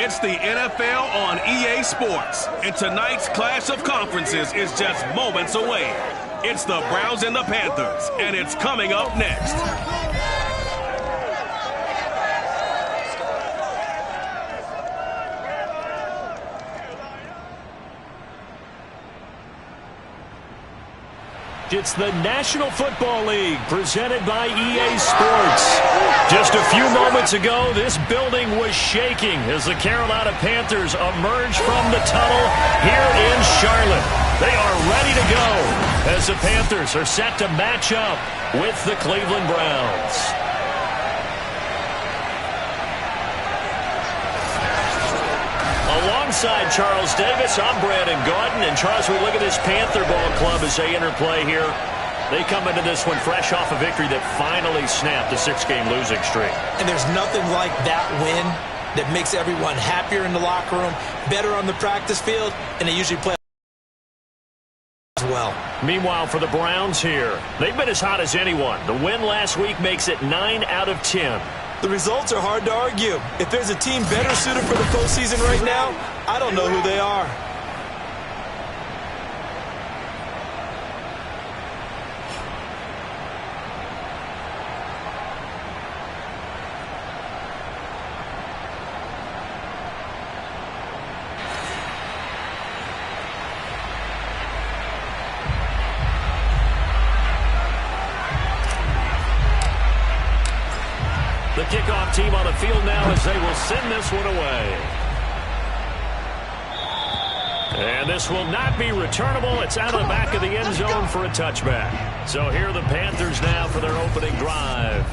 It's the NFL on EA Sports, and tonight's clash of conferences is just moments away. It's the Browns and the Panthers, and it's coming up next. It's the National Football League presented by EA Sports. Just a few moments ago, this building was shaking as the Carolina Panthers emerged from the tunnel here in Charlotte. They are ready to go as the Panthers are set to match up with the Cleveland Browns. Alongside Charles Davis, I'm Brandon Gaudin. And Charles, we look at this Panther ball club as they interplay here. They come into this one fresh off a victory that finally snapped a 6-game losing streak. And there's nothing like that win that makes everyone happier in the locker room, better on the practice field, and they usually play as well. Meanwhile, for the Browns here, they've been as hot as anyone. The win last week makes it 9 out of 10. The results are hard to argue. If there's a team better suited for the postseason right now, I don't know who they are. The kickoff team on the field now as they will send this one away. And this will not be returnable. It's out of the back of the end zone for a touchback. So here are the Panthers now for their opening drive.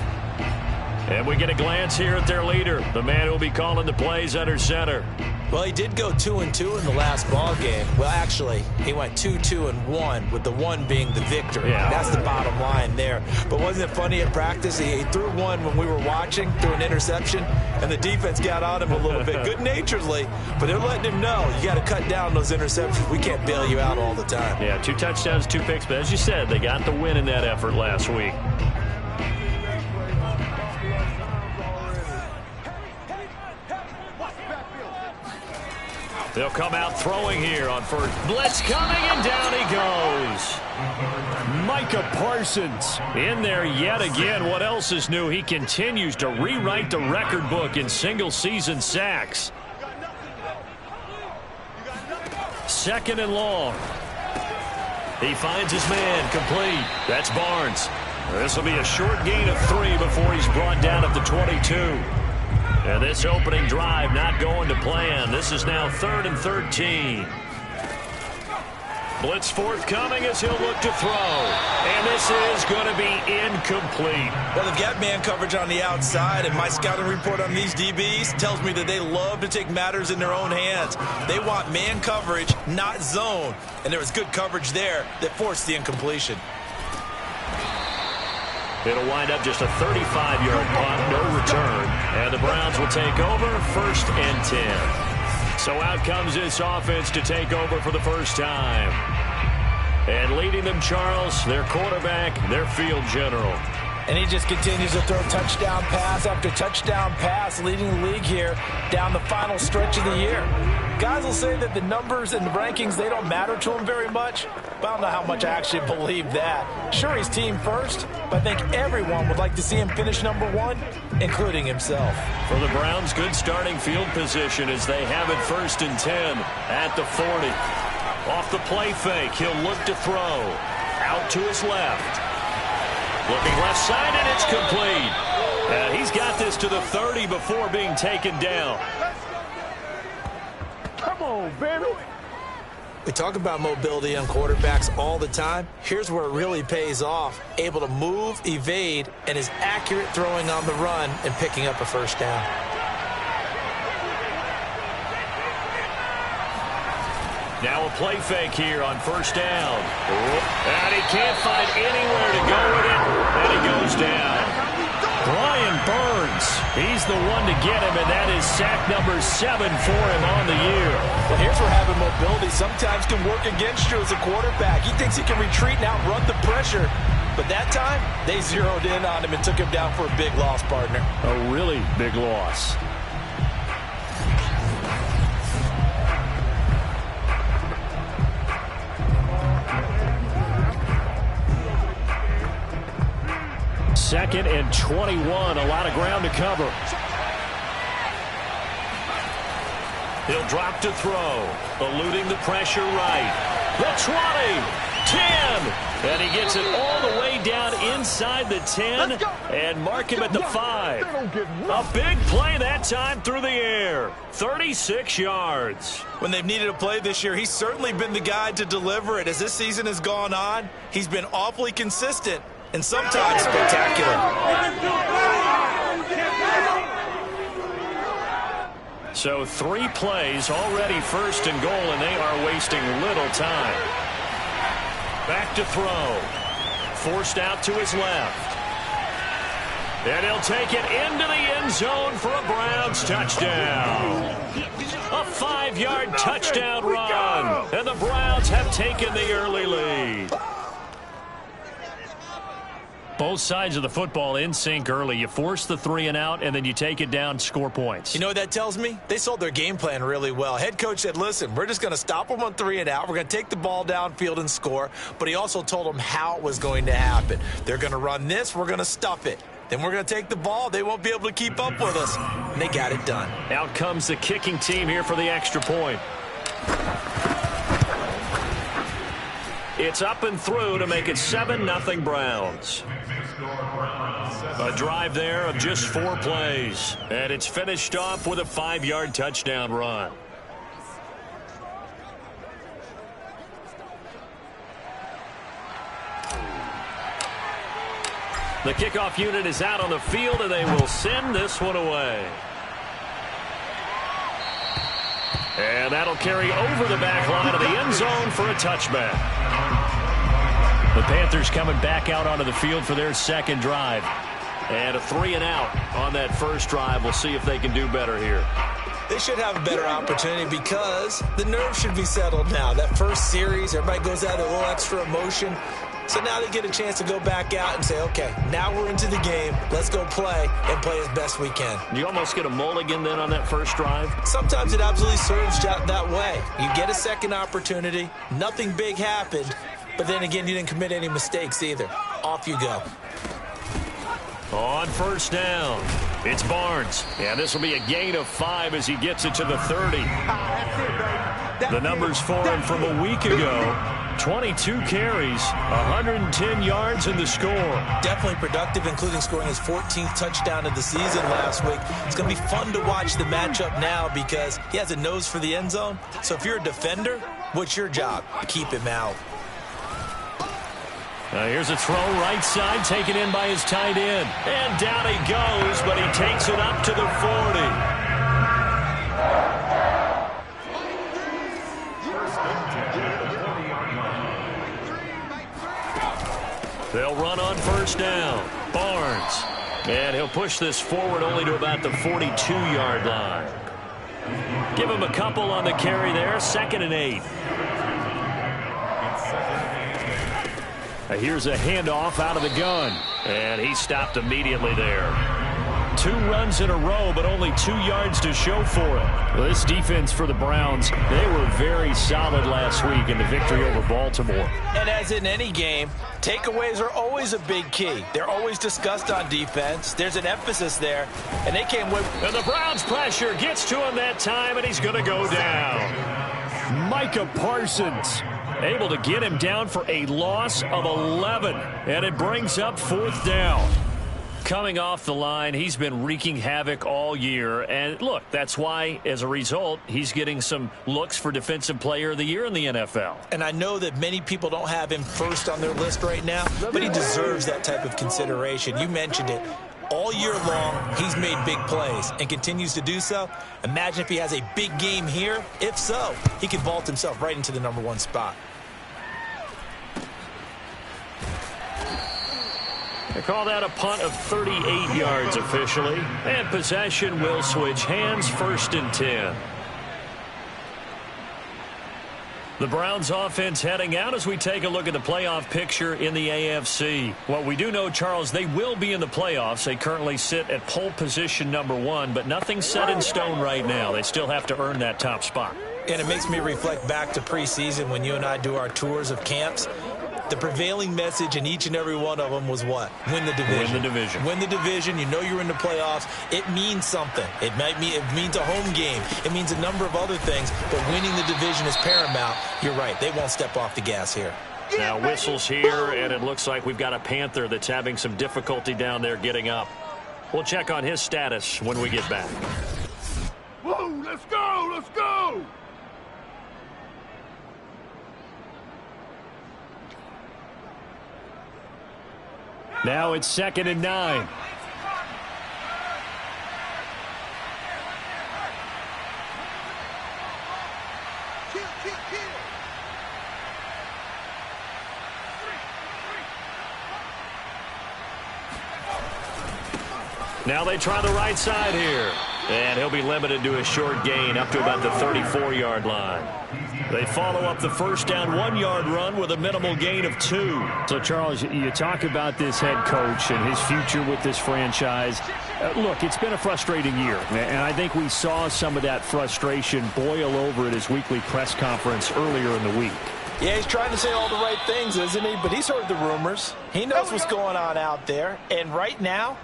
And we get a glance here at their leader, the man who will be calling the plays under center. Well, he did go 2-2 in the last ball game. Well, actually, he went 2-2-1, with the 1 being the victory. Yeah. That's the bottom line there. But wasn't it funny at practice? He threw one when we were watching, threw an interception, and the defense got on him a little bit, good-naturedly. But they're letting him know, you got to cut down those interceptions. We can't bail you out all the time. Yeah, 2 touchdowns, 2 picks. But as you said, they got the win in that effort last week. They'll come out throwing here on first. Blitz coming, and down he goes. Micah Parsons in there yet again. What else is new? He continues to rewrite the record book in single-season sacks. 2nd and long. He finds his man, complete. That's Barnes. This will be a short gain of 3 before he's brought down at the 22. And this opening drive not going to plan. This is now 3rd and 13. Blitz forthcoming as he'll look to throw. And this is going to be incomplete. Well, they've got man coverage on the outside, and my scouting report on these DBs tells me that they love to take matters in their own hands. They want man coverage, not zone. And there was good coverage there that forced the incompletion. It'll wind up just a 35-yard punt, no return. And the Browns will take over 1st and 10. So out comes this offense to take over for the first time. And leading them, Charles, their quarterback, their field general. And he just continues to throw touchdown pass after touchdown pass, leading the league here down the final stretch of the year. Guys will say that the numbers and the rankings, they don't matter to him very much. But I don't know how much I actually believe that. Sure, he's team first, but I think everyone would like to see him finish #1, including himself. For the Browns, good starting field position as they have it 1st and 10 at the 40. Off the play fake, he'll look to throw. Out to his left. Looking left side, and it's complete. He's got this to the 30 before being taken down. Come on, baby. We talk about mobility on quarterbacks all the time. Here's where it really pays off. Able to move, evade, and is accurate throwing on the run and picking up a first down. Now a play fake here on 1st down. And he can't find anywhere to go with it, and he goes down. Brian Burns, he's the one to get him, and that is sack number 7 for him on the year. Well, here's where having mobility sometimes can work against you as a quarterback. He thinks he can retreat and outrun the pressure. But that time, they zeroed in on him and took him down for a big loss, partner. A really big loss. 2nd and 21. A lot of ground to cover. He'll drop to throw. Eluding the pressure right. The 20. 10. And he gets it all the way down inside the 10 and mark him at the 5. A big play that time through the air. 36 yards. When they've needed a play this year, he's certainly been the guy to deliver it. As this season has gone on, he's been awfully consistent and sometimes spectacular. So 3 plays already 1st and goal, and they are wasting little time. Back to throw. Forced out to his left. And he'll take it into the end zone for a Browns touchdown. A 5-yard touchdown run. And the Browns have taken the early lead. Both sides of the football in sync early. You force the 3 and out, and then you take it down, score points. You know what that tells me? They sold their game plan really well. Head coach said, listen, we're just going to stop them on 3 and out. We're going to take the ball downfield and score. But he also told them how it was going to happen. They're going to run this. We're going to stuff it. Then we're going to take the ball. They won't be able to keep up with us. And they got it done. Out comes the kicking team here for the extra point. It's up and through to make it 7-0 Browns. A drive there of just 4 plays. And it's finished off with a 5-yard touchdown run. The kickoff unit is out on the field, and they will send this one away. And that'll carry over the back line of the end zone for a touchback. The Panthers coming back out onto the field for their 2nd drive. And a 3 and out on that first drive. We'll see if they can do better here. They should have a better opportunity because the nerves should be settled now. That first series, everybody goes out with a little extra emotion. So now they get a chance to go back out and say, okay, now we're into the game. Let's go play and play as best we can. You almost get a mulligan then on that first drive? Sometimes it absolutely serves that way. You get a second opportunity. Nothing big happened. But then again, you didn't commit any mistakes either. Off you go. On first down, it's Barnes. And this will be a gain of 5 as he gets it to the 30. The numbers for him from a week ago. 22 carries, 110 yards in the score. Definitely productive, including scoring his 14th touchdown of the season last week. It's going to be fun to watch the matchup now because he has a nose for the end zone. So if you're a defender, what's your job? Keep him out. Here's a throw right side, taken in by his tight end. And down he goes, but he takes it up to the 40. They'll run on first down. Barnes. And he'll push this forward only to about the 42-yard line. Give him a couple on the carry there. 2nd and 8. Here's a handoff out of the gun. And he stopped immediately there. 2 runs in a row, but only 2 yards to show for it. Well, this defense for the Browns, they were very solid last week in the victory over Baltimore. And as in any game, takeaways are always a big key. They're always discussed on defense. There's an emphasis there, and they came with... And the Browns pressure gets to him that time, and he's going to go down. Micah Parsons able to get him down for a loss of 11, and it brings up 4th down. Coming off the line, he's been wreaking havoc all year. And look, that's why, as a result, he's getting some looks for Defensive Player of the Year in the NFL. And I know that many people don't have him first on their list right now, but he deserves that type of consideration. You mentioned it. All year long, he's made big plays and continues to do so. Imagine if he has a big game here. If so, he could vault himself right into the #1 spot. They call that a punt of 38 yards officially. And possession will switch hands, 1st and 10. The Browns offense heading out as we take a look at the playoff picture in the AFC. What we do know, Charles, they will be in the playoffs. They currently sit at pole position #1, but nothing's set in stone right now. They still have to earn that top spot. And it makes me reflect back to preseason when you and I do our tours of camps. the prevailing message in each and every one of them was what? Win the division. Win the division. Win the division. You know you're in the playoffs. It means something. It means a home game. It means a number of other things, but winning the division is paramount. You're right. They won't step off the gas here. Now whistles here, and it looks like we've got a Panther that's having some difficulty down there getting up. We'll check on his status when we get back. Whoa, let's go, let's go! Now it's 2nd and 9. Now they try the right side here. And he'll be limited to a short gain up to about the 34-yard line. They follow up the first down 1-yard run with a minimal gain of 2. So, Charles, you talk about this head coach and his future with this franchise. Look, it's been a frustrating year, and I think we saw some of that frustration boil over at his weekly press conference earlier in the week. Yeah, he's trying to say all the right things, isn't he? But he's heard the rumors. He knows what's going on out there. And right now,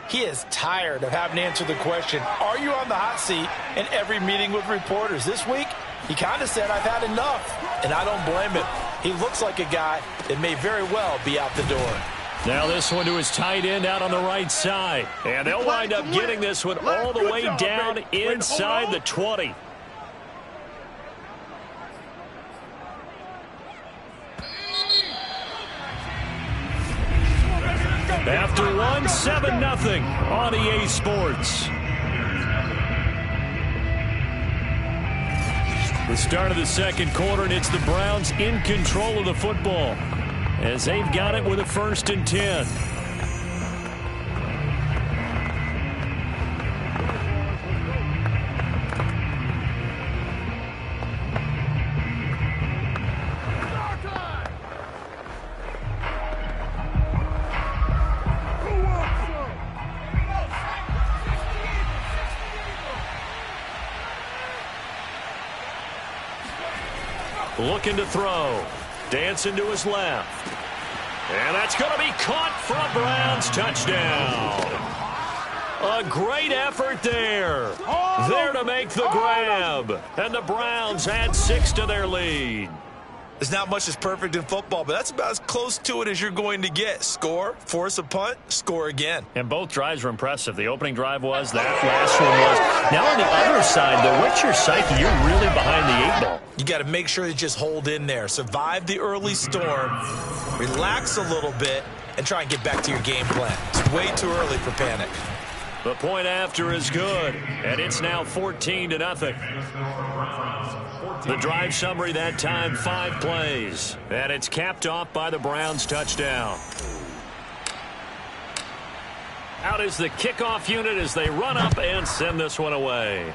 he is tired of having to answer the question, are you on the hot seat in every meeting with reporters? This week, he kind of said, I've had enough, and I don't blame him. He looks like a guy that may very well be out the door. Now this one to his tight end out on the right side. And they'll wind up getting this one all the way down inside the 20. After one, 7-0 on EA Sports. The start of the second quarter, and it's the Browns in control of the football as they've got it with a 1st and 10. Looking to throw. Dancing to his left. And that's going to be caught for a Browns touchdown. A great effort there. There to make the grab. And the Browns add 6 to their lead. There's not much that's perfect in football, but that's about as close to it as you're going to get. Score, force a punt, score again. And both drives were impressive. The opening drive was, that last one was. Now on the other side, though, what's your psyche? You're really behind the 8 ball. You got to make sure you just hold in there. Survive the early storm, relax a little bit, and try and get back to your game plan. It's way too early for panic. The point after is good, and it's now 14-0. The drive summary that time, 5 plays. And it's capped off by the Browns touchdown. Out is the kickoff unit as they run up and send this one away.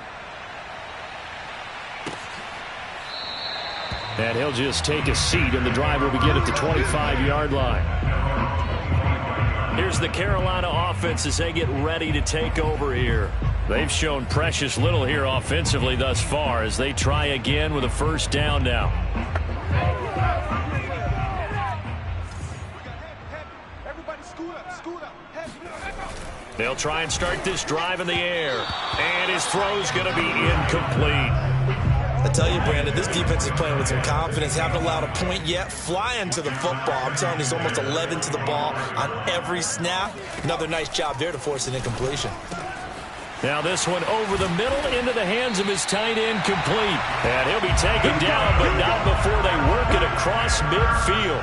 And he'll just take a seat, and the drive will begin at the 25-yard line. Here's the Carolina offense as they get ready to take over here. They've shown precious little here offensively thus far as they try again with a 1st down now. They'll try and start this drive in the air. And his throw's going to be incomplete. I tell you, Brandon, this defense is playing with some confidence. Haven't allowed a point yet. Flying to the football. I'm telling you, he's almost 11 to the ball on every snap. Another nice job there to force an incompletion. Now this one over the middle into the hands of his tight end, complete. And he'll be taken down, but not before they work it across midfield.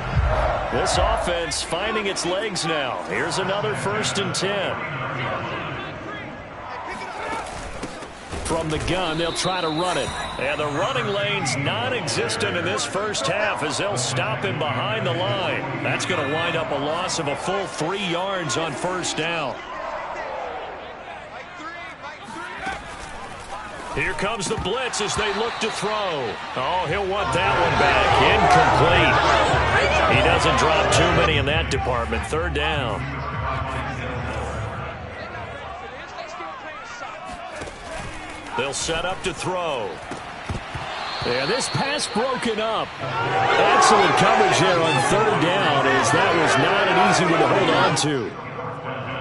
This offense finding its legs now. Here's another 1st and 10. From the gun, they'll try to run it. And the running lane's non-existent in this first half as they'll stop him behind the line. That's going to wind up a loss of a full 3 yards on 1st down. Here comes the blitz as they look to throw. Oh, he'll want that one back. Incomplete. He doesn't drop too many in that department. 3rd down. They'll set up to throw. And this pass broken up. Excellent coverage there on third down, as that was not an easy one to hold on to.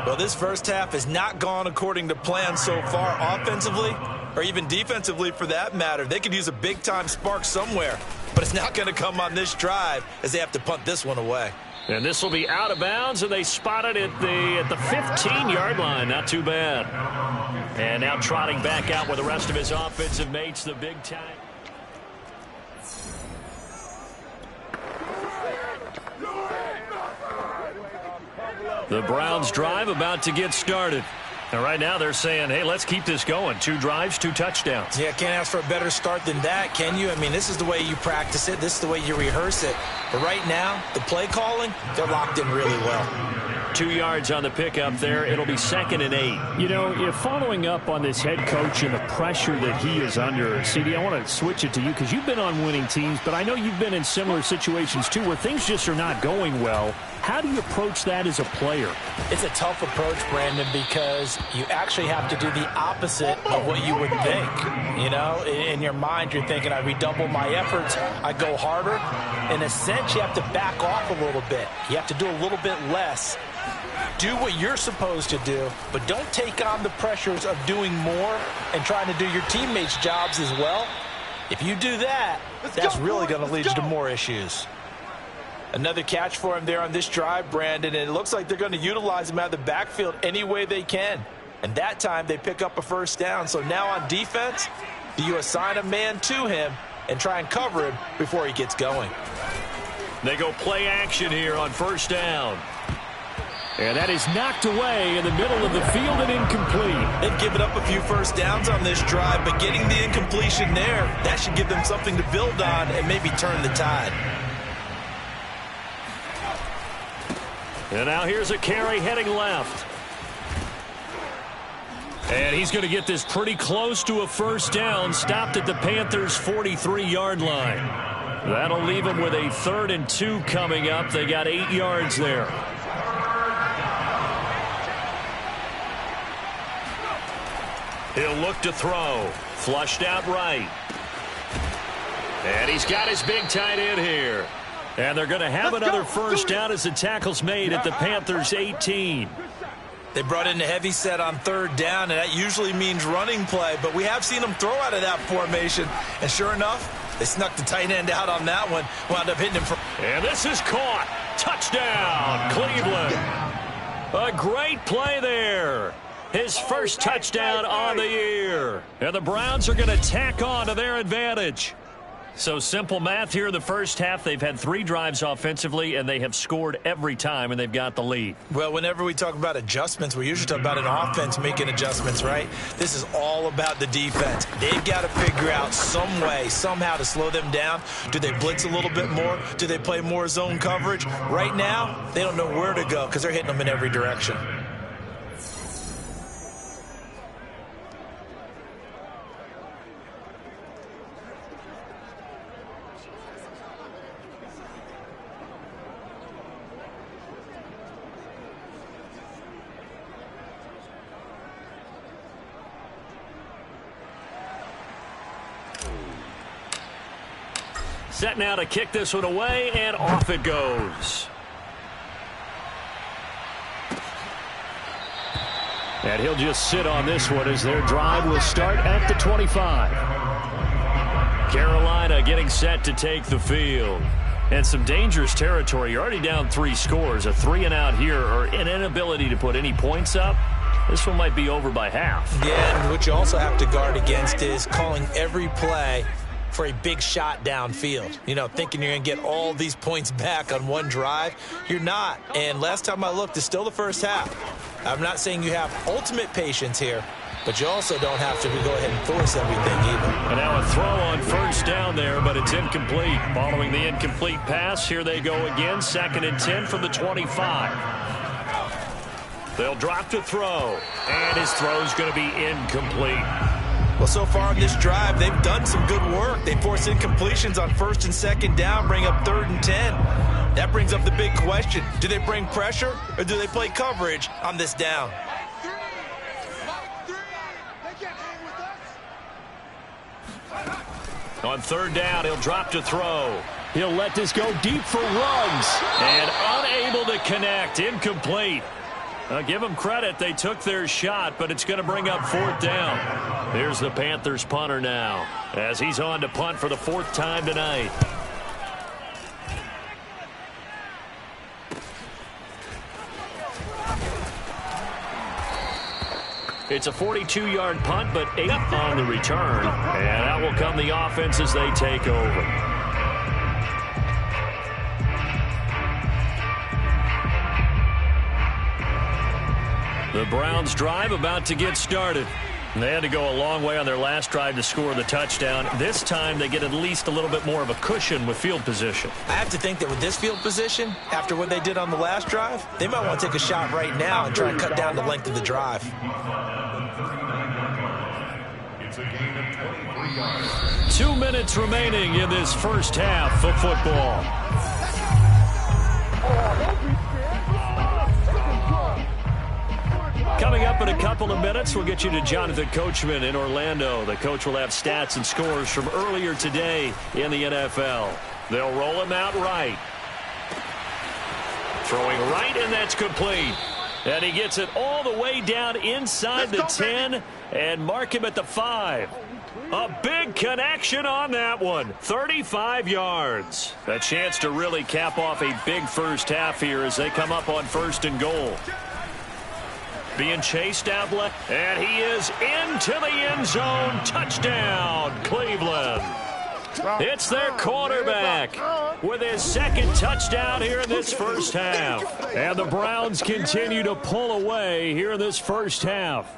Well, this first half has not gone according to plan so far offensively, or even defensively for that matter. They could use a big-time spark somewhere, but it's not going to come on this drive as they have to punt this one away. And this will be out of bounds, and they spot it at the 15-yard line. Not too bad. And now trotting back out with the rest of his offensive mates, the big time. The Browns drive about to get started. And right now they're saying, hey, let's keep this going. 2 drives, 2 touchdowns. Yeah, can't ask for a better start than that, can you? I mean, this is the way you practice it. This is the way you rehearse it. But right now, the play calling, they're locked in really well. 2 yards on the pickup there. It'll be 2nd and 8. You know, you're following up on this head coach and the pressure that he is under. CD, I want to switch it to you because you've been on winning teams, but I know you've been in similar situations too where things just are not going well. How do you approach that as a player? It's a tough approach, Brandon, because you actually have to do the opposite of what you would think. You know, in your mind, you're thinking, I redouble my efforts, I go harder. In a sense, you have to back off a little bit. You have to do a little bit less. Do what you're supposed to do, but don't take on the pressures of doing more and trying to do your teammates' jobs as well. If you do that, that's really going to lead you to more issues. Another catch for him there on this drive, Brandon, and it looks like they're going to utilize him out of the backfield any way they can. And that time they pick up a first down. So now on defense, do you assign a man to him and try and cover him before he gets going? They go play action here on first down. And that is knocked away in the middle of the field and incomplete. They've given up a few first downs on this drive, but getting the incompletion there, that should give them something to build on and maybe turn the tide. And now here's a carry heading left. And he's going to get this pretty close to a first down, stopped at the Panthers' 43-yard line. That'll leave him with a 3rd and 2 coming up. They got 8 yards there. He'll look to throw. Flushed out right. And he's got his big tight end here. And they're going to have another first down as the tackle's made at the Panthers' 18. They brought in a heavy set on 3rd down, and that usually means running play. But we have seen them throw out of that formation. And sure enough, they snuck the tight end out on that one. Wound up hitting him. And this is caught. Touchdown, Cleveland. A great play there. His first touchdown on the year. And the Browns are going to tack on to their advantage. So simple math here in the first half. They've had 3 drives offensively, and they have scored every time, and they've got the lead. Well, whenever we talk about adjustments, we usually talk about an offense making adjustments, right? This is all about the defense. They've got to figure out some way, somehow to slow them down. Do they blitz a little bit more? Do they play more zone coverage? Right now, they don't know where to go because they're hitting them in every direction. Set now to kick this one away, and off it goes. And he'll just sit on this one as their drive will start at the 25. Carolina getting set to take the field. And some dangerous territory. You're already down 3 scores. A 3-and-out here, or an inability to put any points up. This one might be over by half. Yeah, and what you also have to guard against is calling every play for a big shot downfield. You know, thinking you're going to get all these points back on one drive. You're not. And last time I looked, it's still the first half. I'm not saying you have ultimate patience here, but you also don't have to go ahead and force everything either. And now a throw on first down there, but it's incomplete. Following the incomplete pass, here they go again. 2nd and 10 from the 25. They'll drop to throw, and his throw's going to be incomplete. Well, so far on this drive, they've done some good work. They force incompletions on 1st and 2nd down, bring up 3rd and 10. That brings up the big question. Do they bring pressure or do they play coverage on this down? On third down, he'll drop to throw. He'll let this go deep for Ruggs. And unable to connect. Incomplete. Give them credit. They took their shot, but it's going to bring up fourth down. Here's the Panthers punter now as he's on to punt for the fourth time tonight. It's a 42-yard punt, but 8 on the return. And out will come the offense as they take over. The Browns drive about to get started. They had to go a long way on their last drive to score the touchdown. This time they get at least a little bit more of a cushion with field position. I have to think that with this field position, after what they did on the last drive, they might want to take a shot right now and try and cut down the length of the drive. It's a gain of 23 yards. 2 minutes remaining in this first half of football. Coming up in a couple of minutes, we'll get you to Jonathan Coachman in Orlando. The coach will have stats and scores from earlier today in the NFL. They'll roll him out right. Throwing right, and that's complete. And he gets it all the way down inside the 10 and mark him at the 5. A big connection on that one. 35 yards. A chance to really cap off a big first half here as they come up on 1st and goal. Being chased out left, and he is into the end zone. Touchdown, Cleveland. It's their quarterback with his second touchdown here in this first half. And the Browns continue to pull away here in this first half.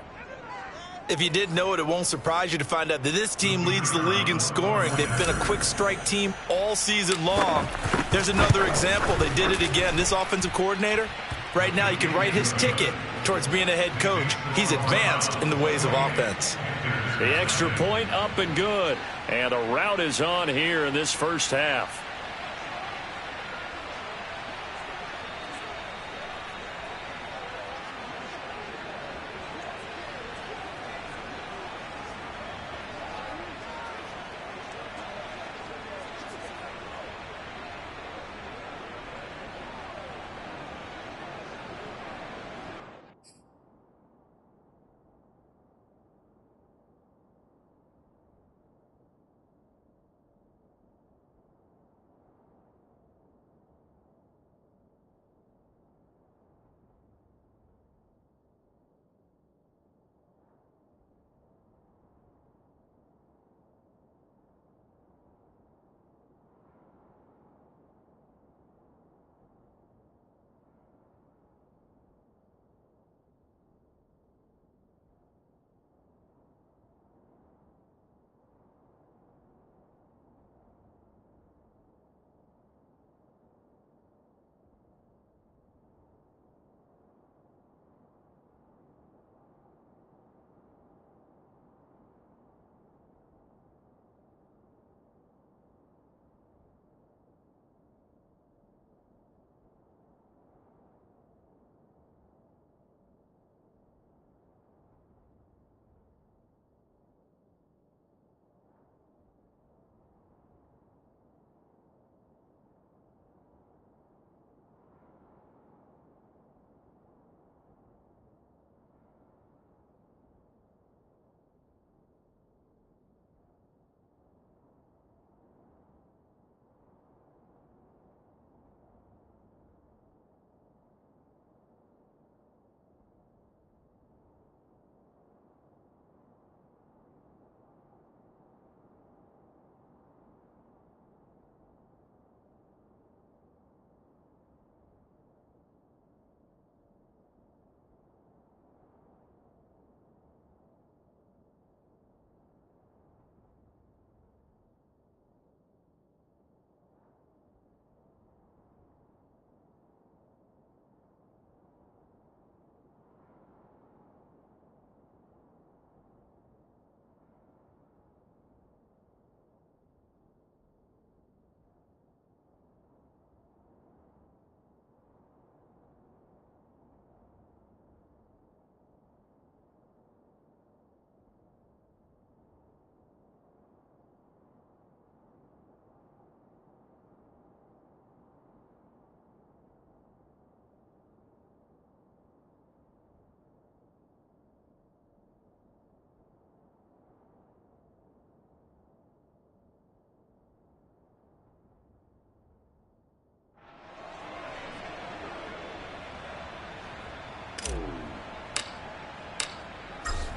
If you didn't know it, it won't surprise you to find out that this team leads the league in scoring. They've been a quick strike team all season long. There's another example. They did it again. This offensive coordinator, right now you can write his ticket towards being a head coach. He's advanced in the ways of offense. The extra point up and good. And a rout is on here in this first half.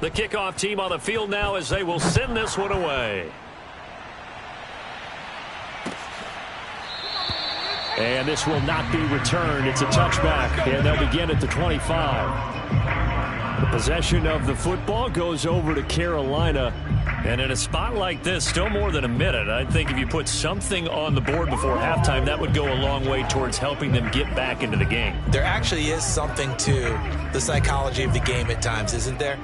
The kickoff team on the field now as they will send this one away. And this will not be returned. It's a touchback, and they'll begin at the 25. The possession of the football goes over to Carolina. And in a spot like this, still more than a minute, I think if you put something on the board before halftime, that would go a long way towards helping them get back into the game. There actually is something to the psychology of the game at times, isn't there?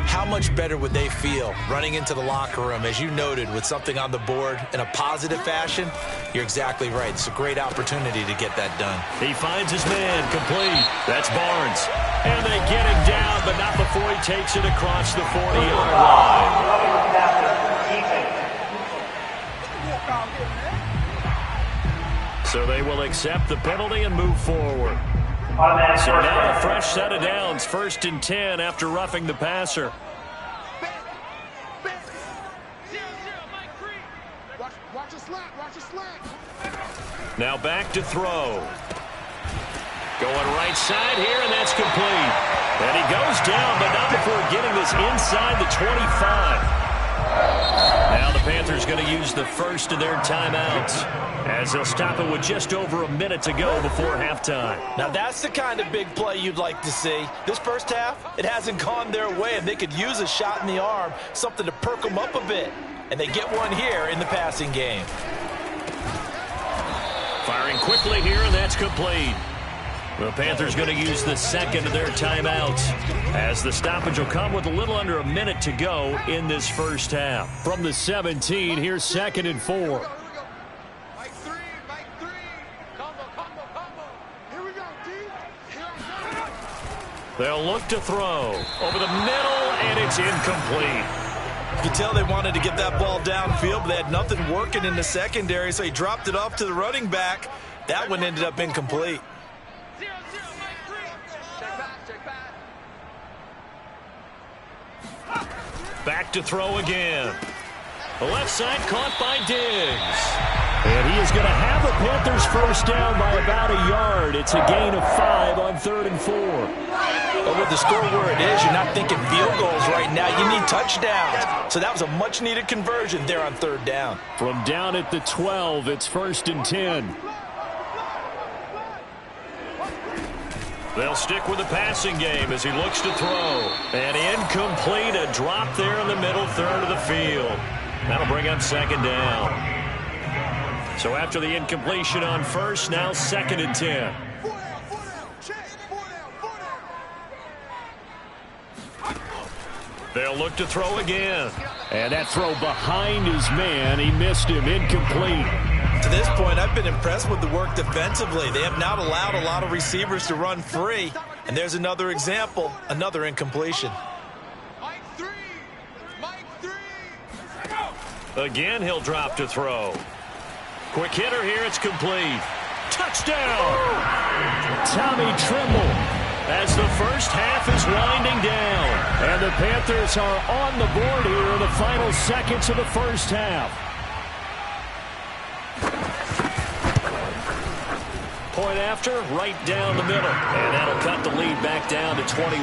How much better would they feel running into the locker room, as you noted, with something on the board in a positive fashion? You're exactly right. It's a great opportunity to get that done. He finds his man complete. That's Barnes. And they get him down, but not before he takes it across the 40-yard line. So they will accept the penalty and move forward. So now a fresh set of downs, 1st and 10 after roughing the passer. Now back to throw. Going right side here, and that's complete. And he goes down, but not before getting this inside the 25. Now the Panthers going to use the first of their timeouts, as they'll stop it with just over a minute to go before halftime. Now that's the kind of big play you'd like to see. This first half, it hasn't gone their way, and they could use a shot in the arm, something to perk them up a bit. And they get one here in the passing game. Firing quickly here, and that's complete. The Panthers going to use the second of their timeouts, as the stoppage will come with a little under a minute to go in this first half. From the 17, here's 2nd and 4. They'll look to throw over the middle, and it's incomplete. You can tell they wanted to get that ball downfield, but they had nothing working in the secondary, so he dropped it off to the running back. That one ended up incomplete. Back to throw again. The left side caught by Diggs. And he is going to have the Panthers first down by about a yard. It's a gain of 5 on 3rd and 4. But with the score where it is, you're not thinking field goals right now. You need touchdowns. So that was a much-needed conversion there on 3rd down. From down at the 12, it's 1st and 10. They'll stick with the passing game as he looks to throw. And incomplete, a drop there in the middle third of the field. That'll bring up 2nd down. So after the incompletion on 1st, now 2nd and 10. They'll look to throw again. And that throw behind his man, he missed him, incomplete. To this point, I've been impressed with the work defensively. They have not allowed a lot of receivers to run free. And there's another example, another incompletion. Again, he'll drop to throw. Quick hitter here, it's complete. Touchdown! Tommy Tremble, as the first half is winding down. And the Panthers are on the board here in the final seconds of the first half. Point after, right down the middle. And that'll cut the lead back down to 21.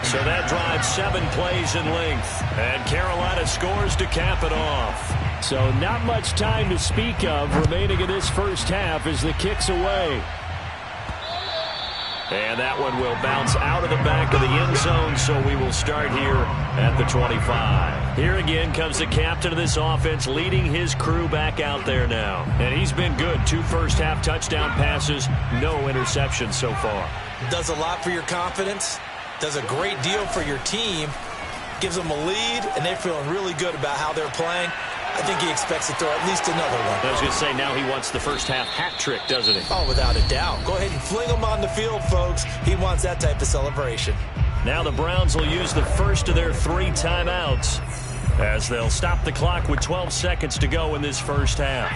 So that drives 7 plays in length. And Carolina scores to cap it off. So not much time to speak of remaining in this first half as the kick's away. And that one will bounce out of the back of the end zone, so we will start here at the 25. Here again comes the captain of this offense, leading his crew back out there now. And he's been good. 2 first-half touchdown passes, no interceptions so far. Does a lot for your confidence, does a great deal for your team, gives them a lead, and they're feeling really good about how they're playing. I think he expects to throw at least another one. I was going to say, now he wants the first-half hat trick, doesn't he? Oh, without a doubt. Go ahead and fling him on the field, folks. He wants that type of celebration. Now the Browns will use the first of their 3 timeouts, as they'll stop the clock with 12 seconds to go in this first half.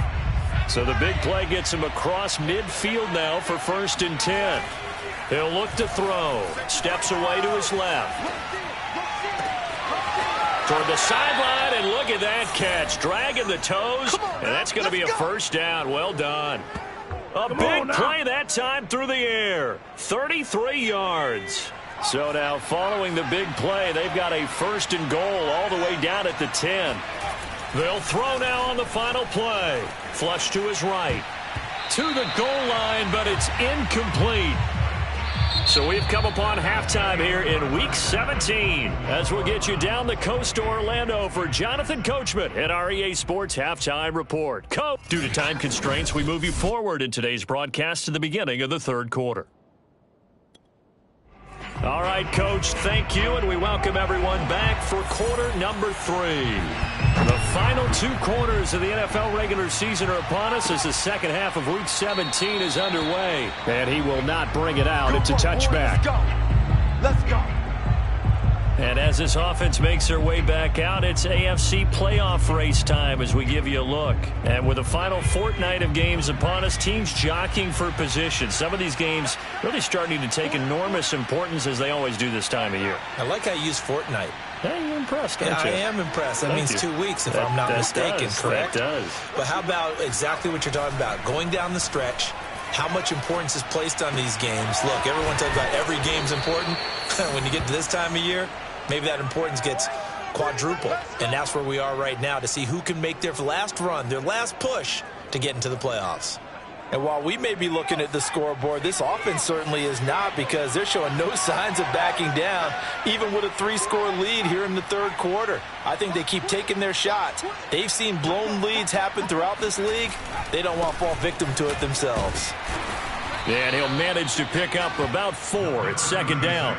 So the big play gets him across midfield now for 1st and 10. He'll look to throw. Steps away to his left. Toward the sideline, and look at that catch. Dragging the toes, and that's going to be a first down. Well done. A big play that time through the air. 33 yards. So now following the big play, they've got a 1st and goal all the way down at the 10. They'll throw now on the final play. Flush to his right. To the goal line, but it's incomplete. So we've come upon halftime here in Week 17 as we'll get you down the coast to Orlando for Jonathan Coachman at our EA Sports Halftime Report. Coach, due to time constraints, we move you forward in today's broadcast to the beginning of the 3rd quarter. All right, Coach, thank you, and we welcome everyone back for quarter number 3. The final 2 quarters of the NFL regular season are upon us as the second half of Week 17 is underway. And he will not bring it out. It's a touchback. Let's go. And as this offense makes their way back out, it's AFC playoff race time as we give you a look. And with the final fortnight of games upon us, teams jockeying for position. Some of these games really starting to take enormous importance as they always do this time of year. I like how you use fortnight. Hey, you're impressed, aren't you? I am impressed. That means 2 weeks, if I'm not mistaken, correct? That does. But how about exactly what you're talking about? Going down the stretch, how much importance is placed on these games. Look, everyone talks about every game's important. When you get to this time of year, maybe that importance gets quadruple. And that's where we are right now to see who can make their last run, their last push to get into the playoffs. And while we may be looking at the scoreboard, this offense certainly is not, because they're showing no signs of backing down, even with a 3-score lead here in the 3rd quarter. I think they keep taking their shots. They've seen blown leads happen throughout this league. They don't want to fall victim to it themselves. And he'll manage to pick up about 4. It's 2nd down.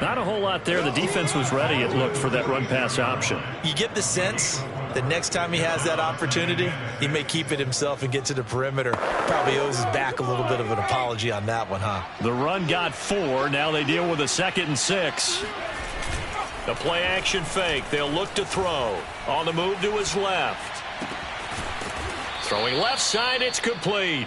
Not a whole lot there. The defense was ready, it looked, for that run-pass option. You get the sense that next time he has that opportunity, he may keep it himself and get to the perimeter. Probably owes his back a little bit of an apology on that one, huh? The run got 4. Now they deal with a 2nd and 6. The play-action fake. They'll look to throw. On the move to his left. Throwing left side, it's complete.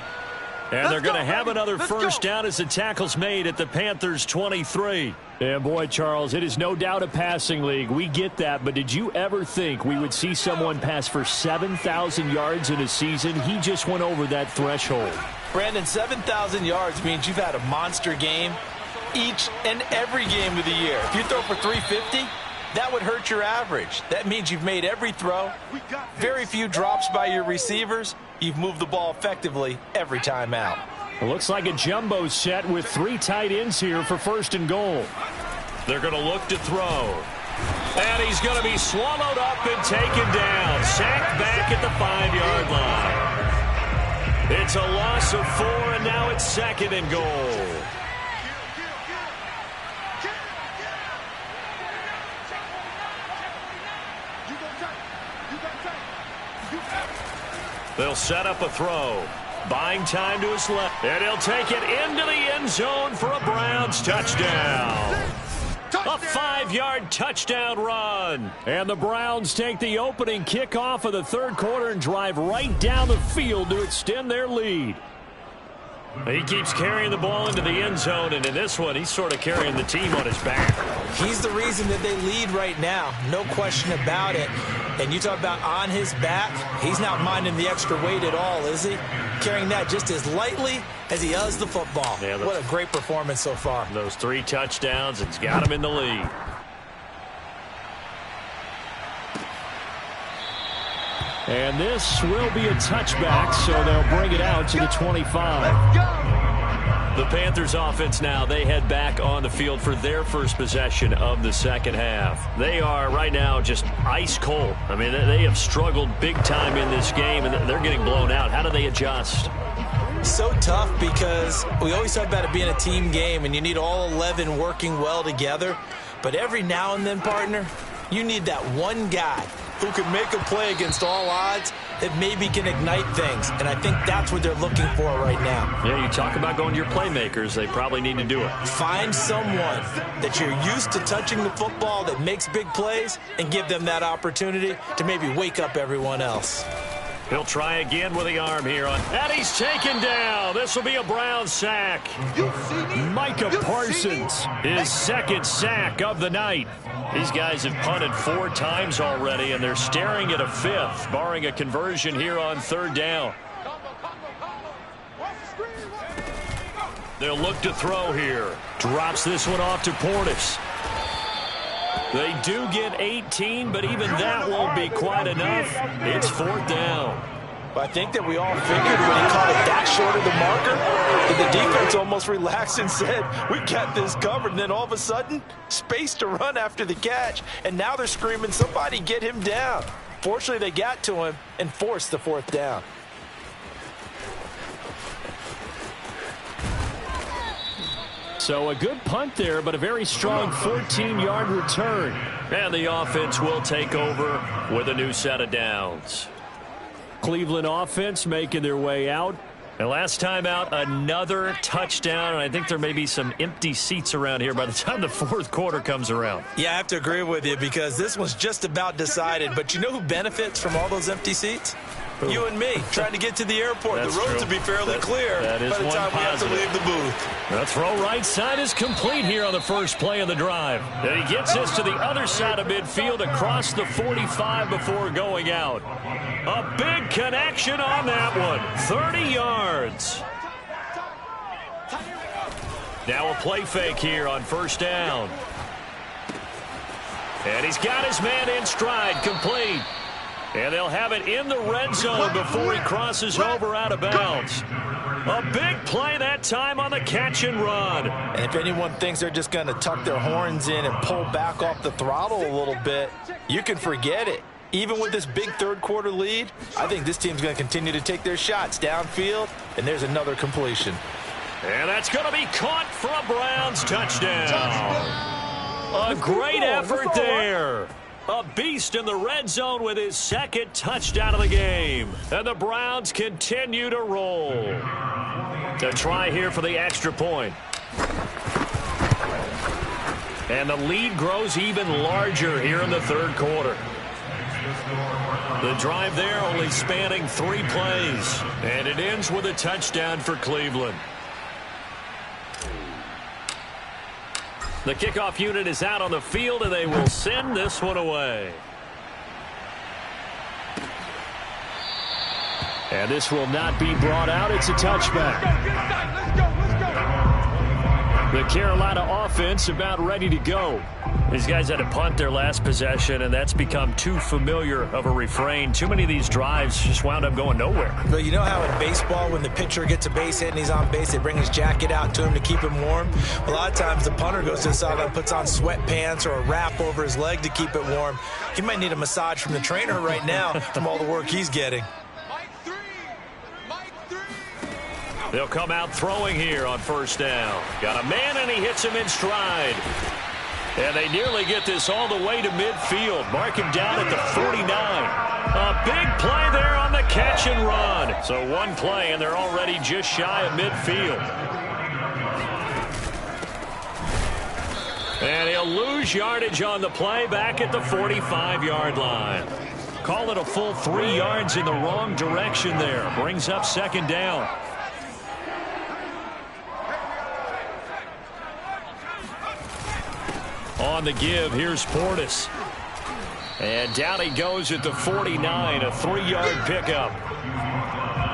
And they're going to have another first down as the tackle's made at the Panthers' 23. And boy, Charles, it is no doubt a passing league. We get that, but did you ever think we would see someone pass for 7,000 yards in a season? He just went over that threshold. Brandon, 7,000 yards means you've had a monster game each and every game of the year. If you throw for 350, that would hurt your average. That means you've made every throw, very few drops by your receivers. You've moved the ball effectively every time out. It looks like a jumbo set with 3 tight ends here for 1st and goal. They're going to look to throw. And he's going to be swallowed up and taken down. Sacked back at the 5-yard line. It's a loss of 4, and now it's 2nd and goal. They'll set up a throw. Buying time to his left. And he'll take it into the end zone for a Browns touchdown. A 5-yard touchdown run. And the Browns take the opening kickoff of the 3rd quarter and drive right down the field to extend their lead. He keeps carrying the ball into the end zone, and in this one, he's sort of carrying the team on his back. He's the reason that they lead right now. No question about it. And you talk about on his back, he's not minding the extra weight at all, is he? Carrying that just as lightly as he does the football. Yeah, what a great performance so far. Those 3 touchdowns, it's got him in the lead. And this will be a touchback, so they'll bring it out to the 25. The Panthers offense now, they head back on the field for their first possession of the 2nd half. They are right now just ice cold. I mean, they have struggled big time in this game, and they're getting blown out. How do they adjust? So tough, because we always talk about it being a team game, and you need all 11 working well together. But every now and then, partner, you need that one guy who can make a play against all odds that maybe can ignite things. And I think that's what they're looking for right now. Yeah, you talk about going to your playmakers. They probably need to do it. Find someone that you're used to touching the football that makes big plays and give them that opportunity to maybe wake up everyone else. He'll try again with the arm here. And he's taken down. This will be a Brown sack. Micah Parsons, his 2nd sack of the night. These guys have punted 4 times already, and they're staring at a 5th, barring a conversion here on 3rd down. They'll look to throw here. Drops this one off to Portis. They do get 18, but even that won't be quite enough. It's 4th down. But I think that we all figured when he called it that short of the marker, that the defense almost relaxed and said, we got this covered. And then all of a sudden, space to run after the catch. And now they're screaming, somebody get him down. Fortunately, they got to him and forced the 4th down. So a good punt there, but a very strong 14-yard return. And the offense will take over with a new set of downs. Cleveland offense making their way out. And last time out, another touchdown. And I think there may be some empty seats around here by the time the 4th quarter comes around. Yeah, I have to agree with you because this one's just about decided. But you know who benefits from all those empty seats? You and me, trying to get to the airport. That's the roads true. will be fairly clear that is by the time we have to positive. leave the booth. The throw right side is complete here on the first play of the drive. And he gets this to the other side of midfield across the 45 before going out. A big connection on that one. 30 yards. Now a play fake here on 1st down. And he's got his man in stride, complete. And they'll have it in the red zone before he crosses over out of bounds. A big play that time on the catch and run. And if anyone thinks they're just going to tuck their horns in and pull back off the throttle a little bit, you can forget it. Even with this big 3rd quarter lead, I think this team's going to continue to take their shots downfield, and there's another completion. And that's going to be caught for a Browns touchdown. A great effort there. A beast in the red zone with his 2nd touchdown of the game. And the Browns continue to roll. To try here for the extra point. And the lead grows even larger here in the 3rd quarter. The drive there only spanning 3 plays. And it ends with a touchdown for Cleveland. The kickoff unit is out on the field, and they will send this one away. And this will not be brought out. It's a touchback. The Carolina offense about ready to go. These guys had to punt their last possession, and that's become too familiar of a refrain. Too many of these drives just wound up going nowhere. But you know how in baseball, when the pitcher gets a base hit and he's on base, they bring his jacket out to him to keep him warm? A lot of times the punter goes to the sideline, puts on sweatpants or a wrap over his leg to keep it warm. He might need a massage from the trainer right now from all the work he's getting. They'll come out throwing here on 1st down. Got a man, and he hits him in stride. And they nearly get this all the way to midfield. Mark him down at the 49. A big play there on the catch and run. So one play, and they're already just shy of midfield. And he'll lose yardage on the play back at the 45-yard line. Call it a full 3 yards in the wrong direction there. Brings up 2nd down. On the give, here's Portis. And down he goes at the 49, a 3-yard pickup.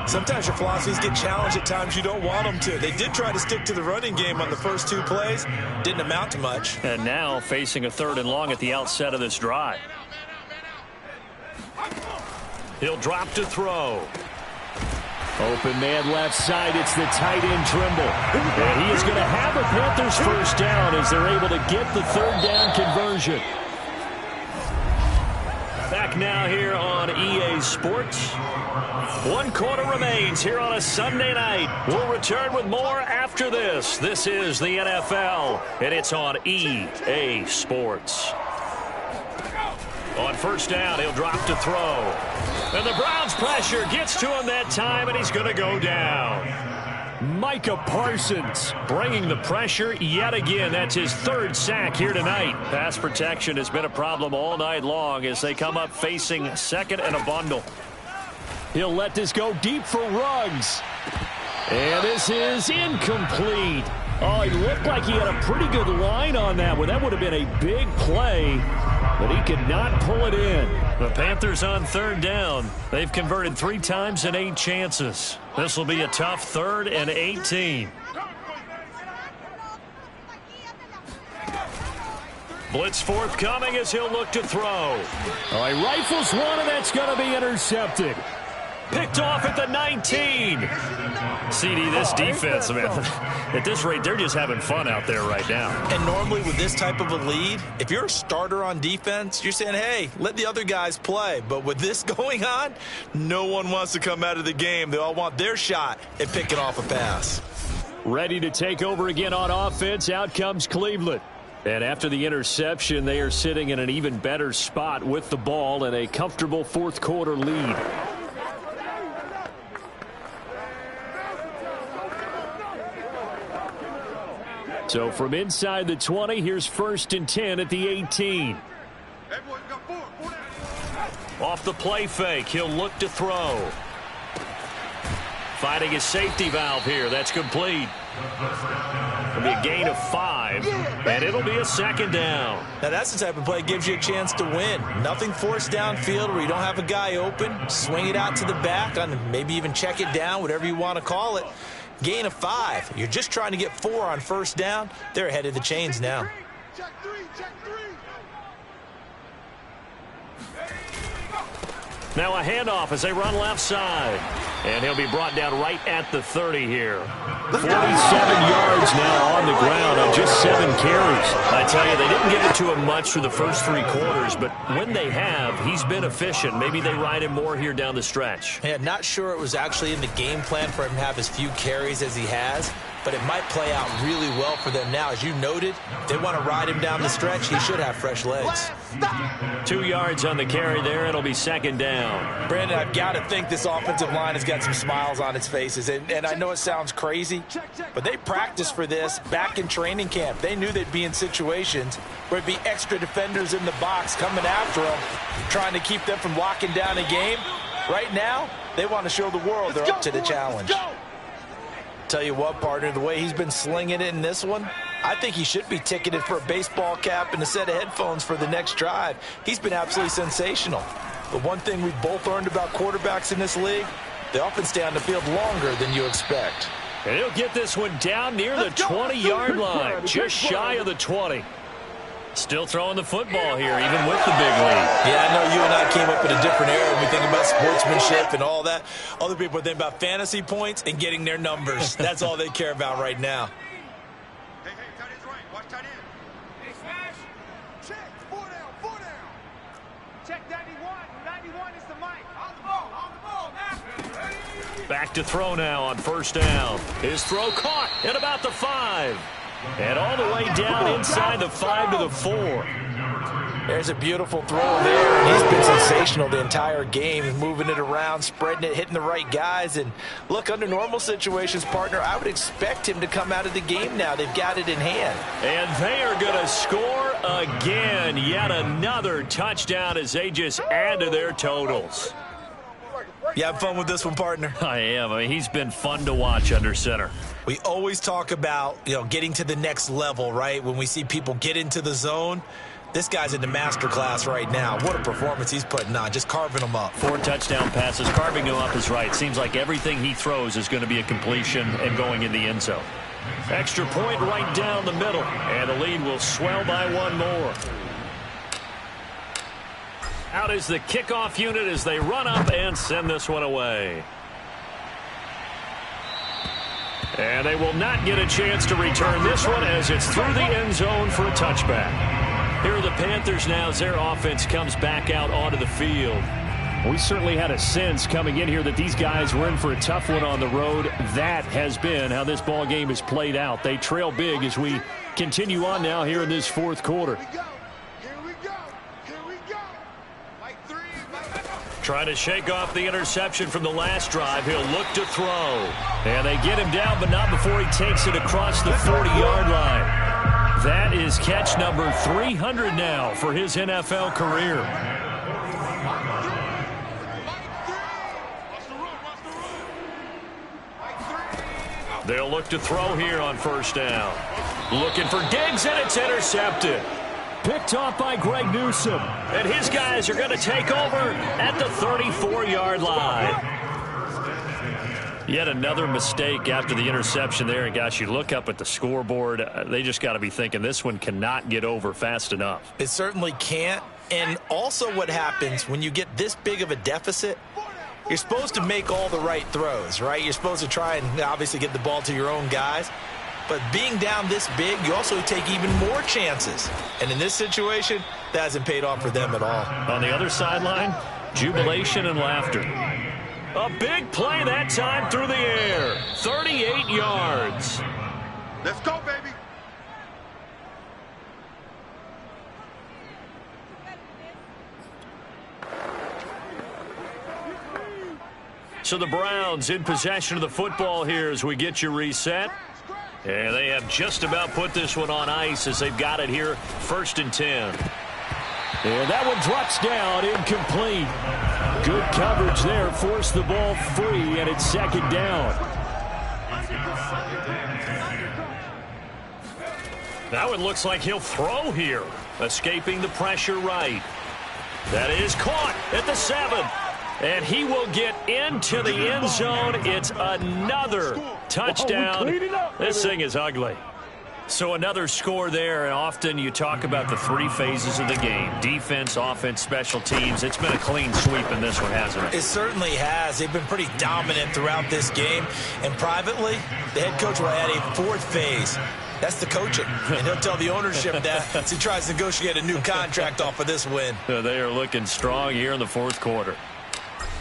Sometimes your philosophies get challenged at times you don't want them to. They did try to stick to the running game on the first 2 plays. Didn't amount to much. And now facing a 3rd and long at the outset of this drive. He'll drop to throw. Open man left side. It's the tight end Trimble. And he is going to have a Panthers 1st down as they're able to get the 3rd down conversion. Back now here on EA Sports. 1 quarter remains here on a Sunday night. We'll return with more after this. This is the NFL, and it's on EA Sports. On 1st down, he'll drop to throw. And the Browns pressure gets to him that time, and he's going to go down. Micah Parsons bringing the pressure yet again. That's his 3rd sack here tonight. Pass protection has been a problem all night long as they come up facing 2nd and a bundle. He'll let this go deep for Ruggs. And this is incomplete. Oh, he looked like he had a pretty good line on that one. That would have been a big play, but he could not pull it in. The Panthers on 3rd down. They've converted 3 times in 8 chances. This will be a tough 3rd and 18. Blitz forthcoming as he'll look to throw. All right, rifles one, and that's going to be intercepted. Picked off at the 19. CD, this defense, man, at this rate, they're just having fun out there right now. And normally with this type of a lead, if you're a starter on defense, you're saying, hey, let the other guys play. But with this going on, no one wants to come out of the game. They all want their shot at picking off a pass. Ready to take over again on offense. Out comes Cleveland. And after the interception, they are sitting in an even better spot with the ball and a comfortable fourth quarter lead. So from inside the 20, here's 1st and 10 at the 18. Off the play fake, he'll look to throw. Finding his safety valve here. That's complete. It'll be a gain of 5, and it'll be a 2nd down. Now, that's the type of play that gives you a chance to win. Nothing forced downfield where you don't have a guy open. Swing it out to the back, maybe even check it down, whatever you want to call it. Gain of 5. You're just trying to get 4 on 1st down. They're ahead of the chains now. Check three. Now a handoff as they run left side. And he'll be brought down right at the 30 here. 47 yards now on the ground on just 7 carries. I tell you, they didn't give it to him much through the first 3 quarters, but when they have, he's been efficient. Maybe they ride him more here down the stretch. Yeah, not sure it was actually in the game plan for him to have as few carries as he has, but it might play out really well for them now. As you noted, if they want to ride him down the stretch, he should have fresh legs. 2 yards on the carry there. It'll be 2nd down. Brandon, I've got to think this offensive line has got some smiles on its faces. And I know it sounds crazy, but they practiced for this back in training camp. They knew they'd be in situations where it'd be extra defenders in the box coming after them, trying to keep them from locking down a game. Right now, they want to show the world they're up to the challenge. Tell you what, partner, the way he's been slinging it in this one, I think he should be ticketed for a baseball cap and a set of headphones for the next drive. He's been absolutely sensational. But one thing we've both learned about quarterbacks in this league, they often stay on the field longer than you expect. And he'll get this one down near the 20-yard line, just shy of the 20. Still throwing the football here, even with the big lead. Yeah, I know you and I came up in a different era when we think about sportsmanship and all that. Other people think about fantasy points and getting their numbers. That's all they care about right now. Hey, tight end's right. Watch tight end. Hey, smash. Check. 4 down. Check 91. 91 is the mic. On the ball, man. Back to throw now on 1st down. His throw caught at about the 5. And all the way down inside the 5 to the 4. There's a beautiful throw there. He's been sensational the entire game, moving it around, spreading it, hitting the right guys. And look, under normal situations, partner, I would expect him to come out of the game now. They've got it in hand. And they are going to score again. Yet another touchdown as they just add to their totals. You have fun with this one, partner? I am. I mean, he's been fun to watch under center. We always talk about, getting to the next level, right? When we see people get into the zone, this guy's in the master class right now. What a performance he's putting on, just carving them up. 4 touchdown passes. Carving them up is right. Seems like everything he throws is going to be a completion and going in the end zone. Extra point right down the middle, and the lead will swell by 1 more. Out is the kickoff unit as they run up and send this one away. And they will not get a chance to return this one as it's through the end zone for a touchback. Here are the Panthers now as their offense comes back out onto the field. We certainly had a sense coming in here that these guys were in for a tough one on the road. That has been how this ball game has played out. They trail big as we continue on now here in this 4th quarter. Trying to shake off the interception from the last drive. He'll look to throw. And they get him down, but not before he takes it across the 40-yard line. That is catch number 300 now for his NFL career. They'll look to throw here on 1st down. Looking for Diggs, and it's intercepted. Picked off by Greg Newsome. And his guys are going to take over at the 34-yard line. Yet another mistake after the interception there. And, gosh, you look up at the scoreboard, they just got to be thinking this one cannot get over fast enough. It certainly can't. And also what happens when you get this big of a deficit, you're supposed to make all the right throws, right? You're supposed to try and obviously get the ball to your own guys. But being down this big, you also take even more chances. And in this situation, that hasn't paid off for them at all. On the other sideline, jubilation and laughter. A big play that time through the air. 38 yards. Let's go, baby. So the Browns in possession of the football here as we get you reset. And they have just about put this one on ice as they've got it here, 1st and 10. And that one drops down, incomplete. Good coverage there, forced the ball free, and it's 2nd down. That one looks like he'll throw here, escaping the pressure right. That is caught at the 7. And he will get into the end zone. It's another touchdown. This thing is ugly. So another score there, and often you talk about the 3 phases of the game. Defense, offense, special teams. It's been a clean sweep in this one, hasn't it? It certainly has. They've been pretty dominant throughout this game. And privately, the head coach will add a 4th phase. That's the coaching. And he'll tell the ownership that as he tries to negotiate a new contract off of this win. They are looking strong here in the 4th quarter.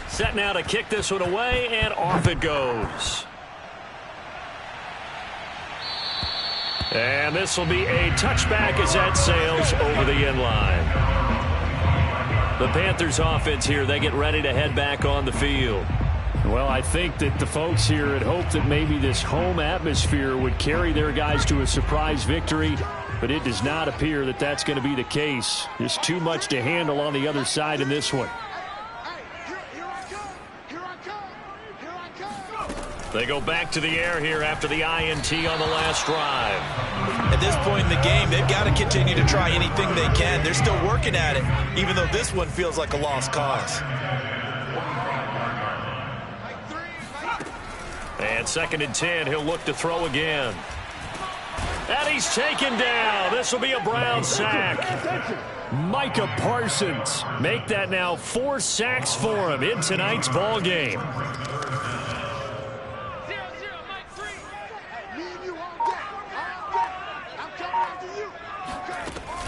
Set now to kick this one away, and off it goes. And this will be a touchback as that sails over the end line. The Panthers offense here, they get ready to head back on the field. Well, I think that the folks here had hoped that maybe this home atmosphere would carry their guys to a surprise victory, but it does not appear that that's going to be the case. There's too much to handle on the other side in this one. They go back to the air here after the INT on the last drive. At this point in the game, they've got to continue to try anything they can. They're still working at it, even though this one feels like a lost cause. And 2nd and 10, he'll look to throw again. And he's taken down. This will be a Brown sack. Micah Parsons. Make that now 4 sacks for him in tonight's ball game.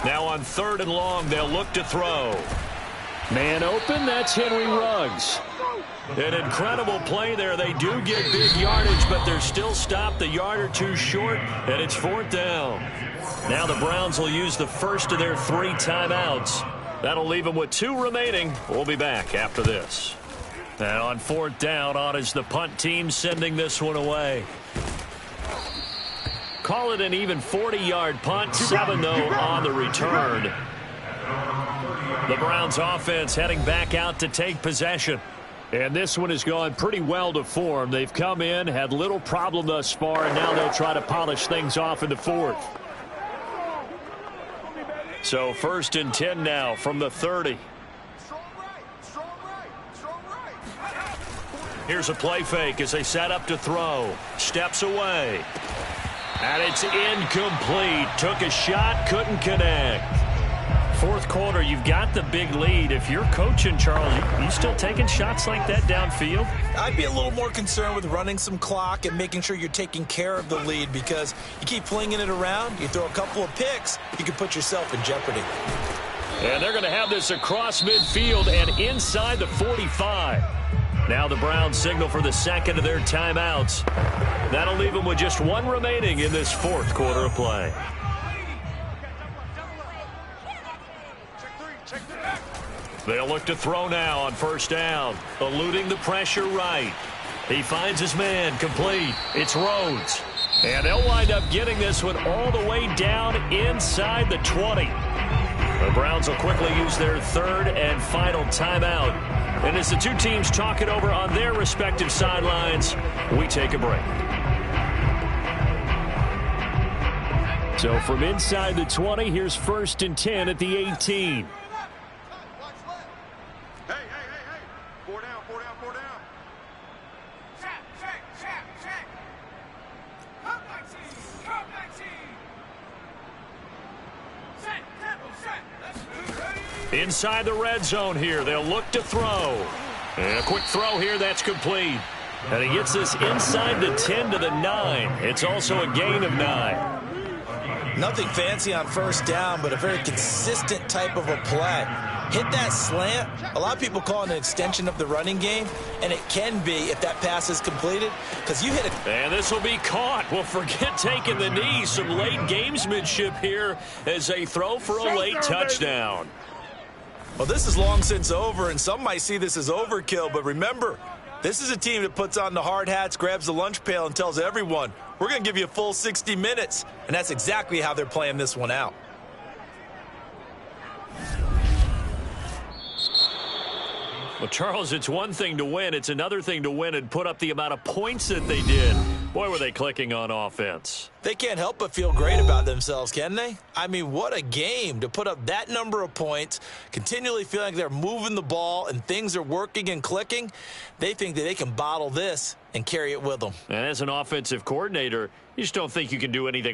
Now on 3rd and long, they'll look to throw. Man open, that's Henry Ruggs. An incredible play there. They do get big yardage, but they're still stopped a yard or 2 short, and it's 4th down. Now the Browns will use the first of their 3 timeouts. That'll leave them with 2 remaining. We'll be back after this. And on 4th down, on is the punt team sending this one away. Call it an even 40-yard punt, 7 though on the return. The Browns offense heading back out to take possession. And this one has gone pretty well to form. They've come in, had little problem thus far, and now they'll try to polish things off in the 4th. So 1st and 10 now from the 30. Here's a play fake as they set up to throw. Steps away. And it's incomplete. Took a shot, couldn't connect. 4th quarter, you've got the big lead. If you're coaching, Charles, you still taking shots like that downfield? I'd be a little more concerned with running some clock and making sure you're taking care of the lead, because you keep flinging it around, you throw a couple of picks, you can put yourself in jeopardy. And they're going to have this across midfield and inside the 45. Now the Browns signal for the 2nd of their timeouts. That'll leave them with just 1 remaining in this 4th quarter of play. They'll look to throw now on 1st down, eluding the pressure right. He finds his man, complete. It's Rhodes. And they'll wind up getting this one all the way down inside the 20. The Browns will quickly use their 3rd and final timeout. And as the 2 teams talk it over on their respective sidelines, we take a break. So from inside the 20, here's 1st and 10 at the 18. Hey. 4 down. Inside the red zone here, they'll look to throw. And a quick throw here, that's complete. And he gets this inside the 10 to the 9. It's also a gain of 9. Nothing fancy on first down, but a very consistent type of a play. Hit that slant. A lot of people call it an extension of the running game, and it can be if that pass is completed, because you hit it. And this will be caught. Well, forget taking the knee. Some late gamesmanship here as they throw for a late touchdown. Well, this is long since over, and some might see this as overkill, but remember, this is a team that puts on the hard hats, grabs the lunch pail, and tells everyone, we're going to give you a full 60 minutes. And that's exactly how they're playing this one out. Well, Charles, it's one thing to win. It's another thing to win and put up the amount of points that they did. Boy, were they clicking on offense. They can't help but feel great about themselves, can they? I mean, what a game to put up that number of points, continually feeling like they're moving the ball and things are working and clicking. They think that they can bottle this and carry it with them. And as an offensive coordinator, you just don't think you can do anything